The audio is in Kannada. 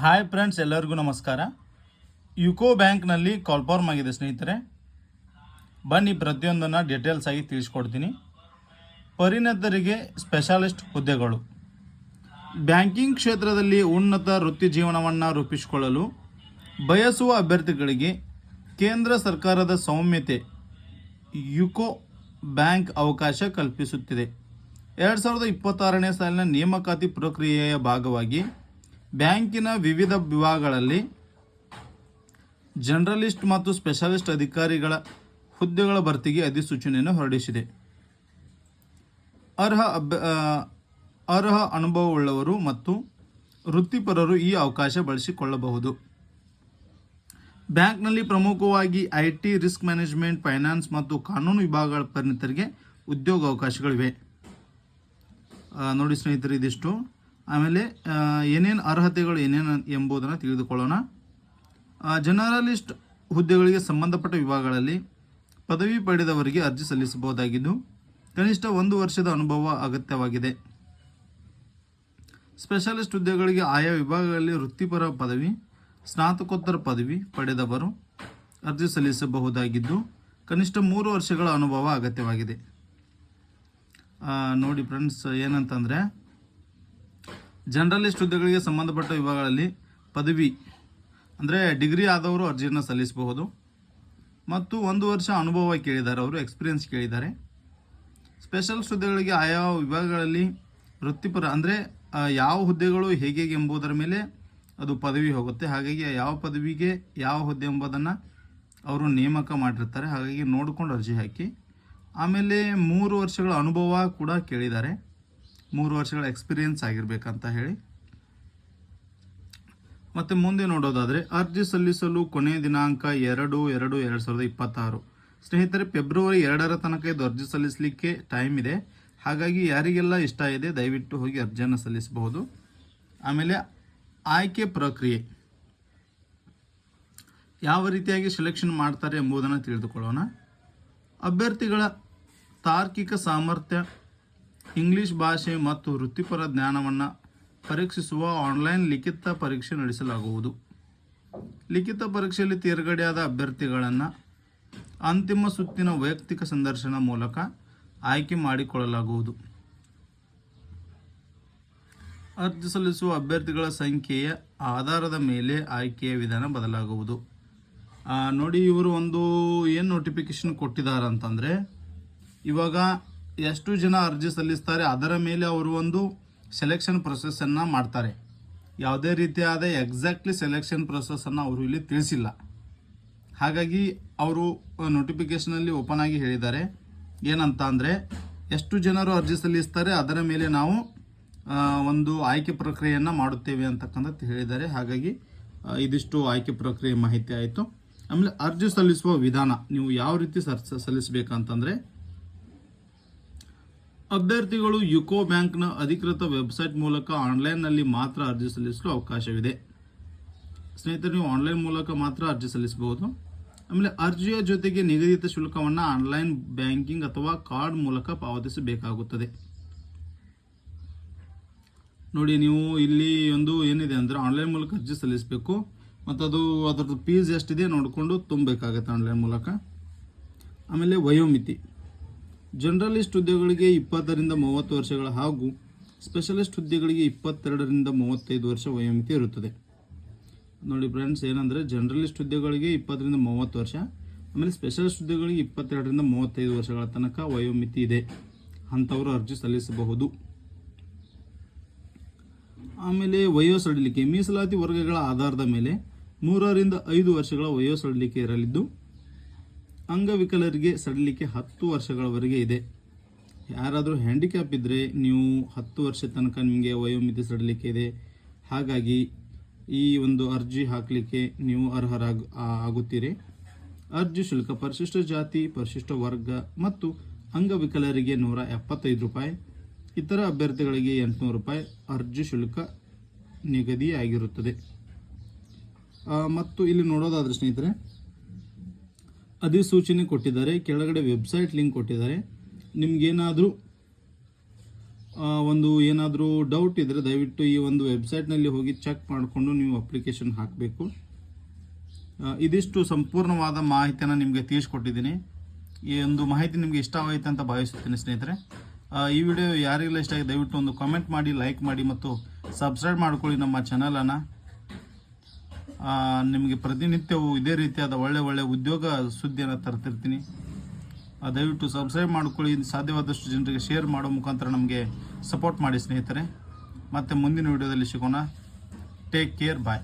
ಹಾಯ್ ಫ್ರೆಂಡ್ಸ್, ಎಲ್ಲರಿಗೂ ನಮಸ್ಕಾರ. ಯುಕೋ ಬ್ಯಾಂಕ್ನಲ್ಲಿ ಕಾಲ್ ಫಾರ್ಮ್ ಆಗಿದೆ ಸ್ನೇಹಿತರೆ. ಬನ್ನಿ ಪ್ರತಿಯೊಂದನ್ನು ಡೀಟೇಲ್ಸ್ ಆಗಿ ತಿಳಿಸ್ಕೊಡ್ತೀನಿ. ಪರಿಣತರಿಗೆ ಸ್ಪೆಷಲಿಸ್ಟ್ ಹುದ್ದೆಗಳು. ಬ್ಯಾಂಕಿಂಗ್ ಕ್ಷೇತ್ರದಲ್ಲಿ ಉನ್ನತ ವೃತ್ತಿ ಜೀವನವನ್ನು ರೂಪಿಸಿಕೊಳ್ಳಲು ಬಯಸುವ ಅಭ್ಯರ್ಥಿಗಳಿಗೆ ಕೇಂದ್ರ ಸರ್ಕಾರದ ಸೌಮ್ಯತೆ ಯುಕೋ ಬ್ಯಾಂಕ್ ಅವಕಾಶ ಕಲ್ಪಿಸುತ್ತಿದೆ. 2026ನೇ ಸಾಲಿನ ನೇಮಕಾತಿ ಪ್ರಕ್ರಿಯೆಯ ಭಾಗವಾಗಿ ಬ್ಯಾಂಕಿನ ವಿವಿಧ ವಿಭಾಗಗಳಲ್ಲಿ ಜನರಲಿಸ್ಟ್ ಮತ್ತು ಸ್ಪೆಷಲಿಸ್ಟ್ ಅಧಿಕಾರಿಗಳ ಹುದ್ದೆಗಳ ಭರ್ತಿಗೆ ಅಧಿಸೂಚನೆಯನ್ನು ಹೊರಡಿಸಿದೆ. ಅರ್ಹ ಅನುಭವವುಳ್ಳವರು ಮತ್ತು ವೃತ್ತಿಪರರು ಈ ಅವಕಾಶ ಬಳಸಿಕೊಳ್ಳಬಹುದು. ಬ್ಯಾಂಕ್ನಲ್ಲಿ ಪ್ರಮುಖವಾಗಿ IT, ರಿಸ್ಕ್ ಮ್ಯಾನೇಜ್ಮೆಂಟ್, ಫೈನಾನ್ಸ್ ಮತ್ತು ಕಾನೂನು ವಿಭಾಗಗಳ ಪರಿಣಿತರಿಗೆ ಉದ್ಯೋಗಾವಕಾಶಗಳಿವೆ. ನೋಡಿ ಸ್ನೇಹಿತರೆ, ಇದಿಷ್ಟು. ಆಮೇಲೆ ಏನೇನು ಅರ್ಹತೆಗಳು ಏನೇನು ಎಂಬುದನ್ನು ತಿಳಿದುಕೊಳ್ಳೋಣ. ಜನರಲಿಸ್ಟ್ ಹುದ್ದೆಗಳಿಗೆ ಸಂಬಂಧಪಟ್ಟ ವಿಭಾಗಗಳಲ್ಲಿ ಪದವಿ ಪಡೆದವರಿಗೆ ಅರ್ಜಿ ಸಲ್ಲಿಸಬಹುದಾಗಿದ್ದು ಕನಿಷ್ಠ 1 ವರ್ಷದ ಅನುಭವ ಅಗತ್ಯವಾಗಿದೆ. ಸ್ಪೆಷಲಿಸ್ಟ್ ಹುದ್ದೆಗಳಿಗೆ ಆಯಾ ವಿಭಾಗಗಳಲ್ಲಿ ವೃತ್ತಿಪರ ಪದವಿ, ಸ್ನಾತಕೋತ್ತರ ಪದವಿ ಪಡೆದವರು ಅರ್ಜಿ ಸಲ್ಲಿಸಬಹುದಾಗಿದ್ದು ಕನಿಷ್ಠ 3 ವರ್ಷಗಳ ಅನುಭವ ಅಗತ್ಯವಾಗಿದೆ. ನೋಡಿ ಫ್ರೆಂಡ್ಸ್, ಏನಂತಂದರೆ ಜನರಲಿಸ್ಟ್ ಹುದ್ದೆಗಳಿಗೆ ಸಂಬಂಧಪಟ್ಟ ವಿಭಾಗಗಳಲ್ಲಿ ಪದವಿ ಅಂದರೆ ಡಿಗ್ರಿ ಆದವರು ಅರ್ಜಿಯನ್ನು ಸಲ್ಲಿಸಬಹುದು ಮತ್ತು 1 ವರ್ಷ ಅನುಭವ ಕೇಳಿದ್ದಾರೆ, ಅವರು ಎಕ್ಸ್ಪೀರಿಯನ್ಸ್ ಕೇಳಿದ್ದಾರೆ. ಸ್ಪೆಷಲಿಸ್ಟ್ ಹುದ್ದೆಗಳಿಗೆ ಆಯಾ ವಿಭಾಗಗಳಲ್ಲಿ ವೃತ್ತಿಪರ ಅಂದರೆ ಯಾವ ಹುದ್ದೆಗಳು ಹೇಗೆ ಎಂಬುದರ ಮೇಲೆ ಅದು ಪದವಿ ಹೋಗುತ್ತೆ. ಹಾಗಾಗಿ ಯಾವ ಪದವಿಗೆ ಯಾವ ಹುದ್ದೆ ಎಂಬುದನ್ನು ಅವರು ನೇಮಕ ಮಾಡಿರ್ತಾರೆ. ಹಾಗಾಗಿ ನೋಡಿಕೊಂಡು ಅರ್ಜಿ ಹಾಕಿ. ಆಮೇಲೆ 3 ವರ್ಷಗಳ ಅನುಭವ ಕೂಡ ಕೇಳಿದ್ದಾರೆ, 3 ವರ್ಷಗಳ ಎಕ್ಸ್ಪೀರಿಯನ್ಸ್ ಆಗಿರಬೇಕಂತ ಹೇಳಿ. ಮತ್ತು ಮುಂದೆ ನೋಡೋದಾದರೆ ಅರ್ಜಿ ಸಲ್ಲಿಸಲು ಕೊನೆಯ ದಿನಾಂಕ 2/2/2026. ಸ್ನೇಹಿತರೆ, ಫೆಬ್ರವರಿ 2ರ ತನಕ ಇದು ಅರ್ಜಿ ಸಲ್ಲಿಸಲಿಕ್ಕೆ ಟೈಮ್ ಇದೆ. ಹಾಗಾಗಿ ಯಾರಿಗೆಲ್ಲ ಇಷ್ಟ ಇದೆ ದಯವಿಟ್ಟು ಹೋಗಿ ಅರ್ಜಿಯನ್ನು ಸಲ್ಲಿಸಬಹುದು. ಆಮೇಲೆ ಆಯ್ಕೆ ಪ್ರಕ್ರಿಯೆ ಯಾವ ರೀತಿಯಾಗಿ ಸೆಲೆಕ್ಷನ್ ಮಾಡ್ತಾರೆ ಎಂಬುದನ್ನು ತಿಳಿದುಕೊಳ್ಳೋಣ. ಅಭ್ಯರ್ಥಿಗಳ ತಾರ್ಕಿಕ ಸಾಮರ್ಥ್ಯ, ಇಂಗ್ಲಿಷ್ ಭಾಷೆ ಮತ್ತು ವೃತ್ತಿಪರ ಜ್ಞಾನವನ್ನು ಪರೀಕ್ಷಿಸುವ ಆನ್ಲೈನ್ ಲಿಖಿತ ಪರೀಕ್ಷೆ ನಡೆಸಲಾಗುವುದು. ಲಿಖಿತ ಪರೀಕ್ಷೆಯಲ್ಲಿ ತೇರ್ಗಡೆಯಾದ ಅಭ್ಯರ್ಥಿಗಳನ್ನು ಅಂತಿಮ ಸುತ್ತಿನ ವೈಯಕ್ತಿಕ ಸಂದರ್ಶನ ಮೂಲಕ ಆಯ್ಕೆ ಮಾಡಿಕೊಳ್ಳಲಾಗುವುದು. ಅರ್ಜಿ ಸಲ್ಲಿಸುವ ಅಭ್ಯರ್ಥಿಗಳ ಸಂಖ್ಯೆಯ ಆಧಾರದ ಮೇಲೆ ಆಯ್ಕೆಯ ವಿಧಾನ ಬದಲಾಗುವುದು. ನೋಡಿ, ಇವರು ಏನು ನೋಟಿಫಿಕೇಶನ್ ಕೊಟ್ಟಿದ್ದಾರೆ ಅಂತಂದರೆ, ಇವಾಗ ಎಷ್ಟು ಜನ ಅರ್ಜಿ ಸಲ್ಲಿಸ್ತಾರೆ ಅದರ ಮೇಲೆ ಅವರು ಸೆಲೆಕ್ಷನ್ ಪ್ರೊಸೆಸನ್ನು ಮಾಡ್ತಾರೆ. ಯಾವುದೇ ರೀತಿಯಾದ ಎಕ್ಸಾಕ್ಟ್ಲಿ ಸೆಲೆಕ್ಷನ್ ಪ್ರೊಸೆಸನ್ನು ಅವರು ಇಲ್ಲಿ ತಿಳಿಸಿಲ್ಲ. ಹಾಗಾಗಿ ಅವರು ನೋಟಿಫಿಕೇಷನಲ್ಲಿ ಓಪನ್ ಆಗಿ ಹೇಳಿದ್ದಾರೆ ಏನಂತ ಅಂದರೆ, ಎಷ್ಟು ಜನರು ಅರ್ಜಿ ಸಲ್ಲಿಸ್ತಾರೆ ಅದರ ಮೇಲೆ ನಾವು ಒಂದು ಆಯ್ಕೆ ಪ್ರಕ್ರಿಯೆಯನ್ನು ಮಾಡುತ್ತೇವೆ ಅಂತಕ್ಕಂಥದ್ದು ಹೇಳಿದ್ದಾರೆ. ಹಾಗಾಗಿ ಇದಿಷ್ಟು ಆಯ್ಕೆ ಪ್ರಕ್ರಿಯೆ ಮಾಹಿತಿ ಆಯಿತು. ಆಮೇಲೆ ಅರ್ಜಿ ಸಲ್ಲಿಸುವ ವಿಧಾನ ನೀವು ಯಾವ ರೀತಿ ಸಲ್ಲಿಸಬೇಕಂತಂದರೆ, ಅಭ್ಯರ್ಥಿಗಳು ಯುಕೋ ಬ್ಯಾಂಕ್ನ ಅಧಿಕೃತ ವೆಬ್ಸೈಟ್ ಮೂಲಕ ಆನ್ಲೈನ್ನಲ್ಲಿ ಮಾತ್ರ ಅರ್ಜಿ ಸಲ್ಲಿಸಲು ಅವಕಾಶವಿದೆ. ಸ್ನೇಹಿತರೆ, ನೀವು ಆನ್ಲೈನ್ ಮೂಲಕ ಮಾತ್ರ ಅರ್ಜಿ ಸಲ್ಲಿಸಬಹುದು. ಆಮೇಲೆ ಅರ್ಜಿಯ ಜೊತೆಗೆ ನಿಗದಿತ ಶುಲ್ಕವನ್ನು ಆನ್ಲೈನ್ ಬ್ಯಾಂಕಿಂಗ್ ಅಥವಾ ಕಾರ್ಡ್ ಮೂಲಕ ಪಾವತಿಸಬೇಕಾಗುತ್ತದೆ. ನೋಡಿ, ನೀವು ಇಲ್ಲಿ ಏನಿದೆ ಅಂದರೆ ಆನ್ಲೈನ್ ಮೂಲಕ ಅರ್ಜಿ ಸಲ್ಲಿಸಬೇಕು ಮತ್ತು ಅದರದ್ದು ಫೀಸ್ ಎಷ್ಟಿದೆ ನೋಡಿಕೊಂಡು ತುಂಬಬೇಕಾಗತ್ತೆ ಆನ್ಲೈನ್ ಮೂಲಕ. ಆಮೇಲೆ ವಯೋಮಿತಿ ಜನರಲಿಸ್ಟ್ ಹುದ್ದೆಗಳಿಗೆ 20ರಿಂದ 30 ವರ್ಷಗಳ ಹಾಗೂ ಸ್ಪೆಷಲಿಸ್ಟ್ ಹುದ್ದೆಗಳಿಗೆ 22ರಿಂದ 35 ವರ್ಷ ವಯೋಮಿತಿ ಇರುತ್ತದೆ. ನೋಡಿ ಫ್ರೆಂಡ್ಸ್, ಏನಂದರೆ ಜನರಲಿಸ್ಟ್ ಹುದ್ದೆಗಳಿಗೆ 20ರಿಂದ 30 ವರ್ಷ, ಆಮೇಲೆ ಸ್ಪೆಷಲಿಸ್ಟ್ ಹುದ್ದೆಗಳಿಗೆ 22ರಿಂದ 35 ವರ್ಷಗಳ ತನಕ ವಯೋಮಿತಿ ಇದೆ. ಅಂಥವರು ಅರ್ಜಿ ಸಲ್ಲಿಸಬಹುದು. ಆಮೇಲೆ ವಯೋ ಸಡಿಲಿಕೆ ಮೀಸಲಾತಿ ವರ್ಗಗಳ ಆಧಾರದ ಮೇಲೆ 3ರಿಂದ 5 ವರ್ಷಗಳ ವಯೋ ಸಡಿಲಿಕೆ ಇರಲಿದ್ದು, ಅಂಗವಿಕಲರಿಗೆ ಸಡಿಲಿಕೆ 10 ವರ್ಷಗಳವರೆಗೆ ಇದೆ. ಯಾರಾದರೂ ಹ್ಯಾಂಡಿಕ್ಯಾಪ್ ಇದ್ದರೆ ನೀವು 10 ವರ್ಷ ತನಕ ನಿಮಗೆ ವಯೋಮಿತಿ ಸಡಿಲಿಕೆ ಇದೆ. ಹಾಗಾಗಿ ಈ ಅರ್ಜಿ ಹಾಕಲಿಕ್ಕೆ ನೀವು ಆಗುತ್ತೀರಿ. ಅರ್ಜಿ ಶುಲ್ಕ ಪರಿಶಿಷ್ಟ ಜಾತಿ, ಪರಿಶಿಷ್ಟ ವರ್ಗ ಮತ್ತು ಅಂಗವಿಕಲರಿಗೆ 175 ರೂಪಾಯಿ, ಇತರ ಅಭ್ಯರ್ಥಿಗಳಿಗೆ 800 ರೂಪಾಯಿ ಅರ್ಜಿ ಶುಲ್ಕ ನಿಗದಿಯಾಗಿರುತ್ತದೆ. ಮತ್ತು ಇಲ್ಲಿ ನೋಡೋದಾದರೆ ಸ್ನೇಹಿತರೆ, ಅಧಿಸೂಚನೆ ಕೊಟ್ಟಿದ್ದಾರೆ, ಕೆಳಗಡೆ ವೆಬ್ಸೈಟ್ ಲಿಂಕ್ ಕೊಟ್ಟಿದ್ದಾರೆ. ನಿಮಗೇನಾದರೂ ಒಂದು ಏನಾದರೂ ಡೌಟ್ ಇದ್ದರೆ ದಯವಿಟ್ಟು ಈ ಒಂದು ವೆಬ್ಸೈಟ್ನಲ್ಲಿ ಹೋಗಿ ಚೆಕ್ ಮಾಡಿಕೊಂಡು ನೀವು ಅಪ್ಲಿಕೇಶನ್ ಹಾಕಬೇಕು. ಇದಿಷ್ಟು ಸಂಪೂರ್ಣವಾದ ಮಾಹಿತಿಯನ್ನು ನಿಮಗೆ ತಿಳಿಸ್ಕೊಟ್ಟಿದ್ದೀನಿ. ಈ ಒಂದು ಮಾಹಿತಿ ನಿಮಗೆ ಇಷ್ಟವಾಯಿತು ಅಂತ ಭಾವಿಸುತ್ತೇನೆ ಸ್ನೇಹಿತರೆ. ಈ ವಿಡಿಯೋ ಯಾರಿಗೆಲ್ಲ ಇಷ್ಟ ಆಗಿದೆ ದಯವಿಟ್ಟು ಒಂದು ಕಾಮೆಂಟ್ ಮಾಡಿ, ಲೈಕ್ ಮಾಡಿ ಮತ್ತು ಸಬ್ಸ್ಕ್ರೈಬ್ ಮಾಡ್ಕೊಳ್ಳಿ ನಮ್ಮ ಚಾನಲನ್ನು. ನಿಮಗೆ ಪ್ರತಿನಿತ್ಯವೂ ಇದೇ ರೀತಿಯಾದ ಒಳ್ಳೆ ಉದ್ಯೋಗ ಸುದ್ದಿಯನ್ನು ತರ್ತಿರ್ತೀನಿ. ದಯವಿಟ್ಟು ಸಬ್ಸ್ಕ್ರೈಬ್ ಮಾಡ್ಕೊಳ್ಳಿ. ಸಾಧ್ಯವಾದಷ್ಟು ಜನರಿಗೆ ಶೇರ್ ಮಾಡೋ ಮುಖಾಂತರ ನಮಗೆ ಸಪೋರ್ಟ್ ಮಾಡಿ ಸ್ನೇಹಿತರೆ. ಮತ್ತೆ ಮುಂದಿನ ವಿಡಿಯೋದಲ್ಲಿ ಸಿಗೋಣ. ಟೇಕ್ ಕೇರ್, ಬಾಯ್.